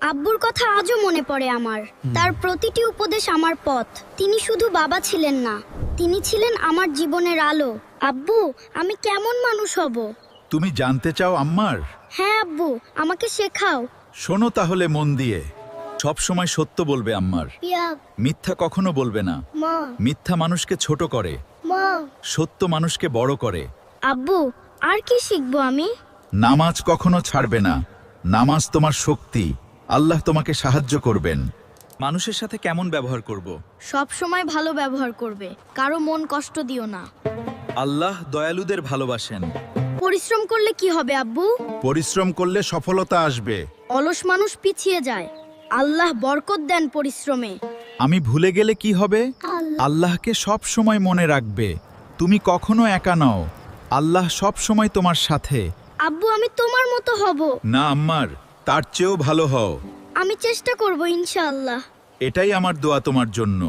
আব্বুর কথা আজও মনে পড়ে আমার। তার প্রতিটি উপদেশ আমার পথ। তিনি শুধু বাবা ছিলেন না, তিনি ছিলেন আমার জীবনের আলো। আব্বু, আমি কেমন মানুষ হব? তুমি জানতে চাও আম্মার? হ্যাঁ আব্বু, আমাকে শেখাও। শোনো তাহলে মন দিয়ে। সব সময় সত্য বলবে আম্মার, মিথ্যা কখনো বলবে না। মা, মিথ্যা মানুষকে ছোট করে, মা। সত্য মানুষকে বড় করে। আব্বু, আর কি শিখবো আমি? নামাজ কখনো ছাড়বে না। নামাজ তোমার শক্তি। আল্লাহ তোমাকে সাহায্য করবেন। মানুষের সাথে কেমন ব্যবহার করব? সব সময় ভালো ব্যবহার করবে, কারো মন কষ্ট দিও না। আল্লাহ দয়ালুদের ভালোবাসেন। পরিশ্রম করলে কি হবে আব্বু? পরিশ্রম করলে সফলতা আসবে। অলস মানুষ পিছিয়ে যায়, আল্লাহ বরকত দেন পরিশ্রমে। আমি ভুলে গেলে কি হবে? আল্লাহকে সব সময় মনে রাখবে। তুমি কখনো একা নও। আল্লাহ সব সময় তোমার সাথে। আব্বু, আমি তোমার মতো হব। না আম্মার, তার চেয়েও ভালো হও। আমি চেষ্টা করব ইনশাআল্লাহ। এটাই আমার দোয়া তোমার জন্য।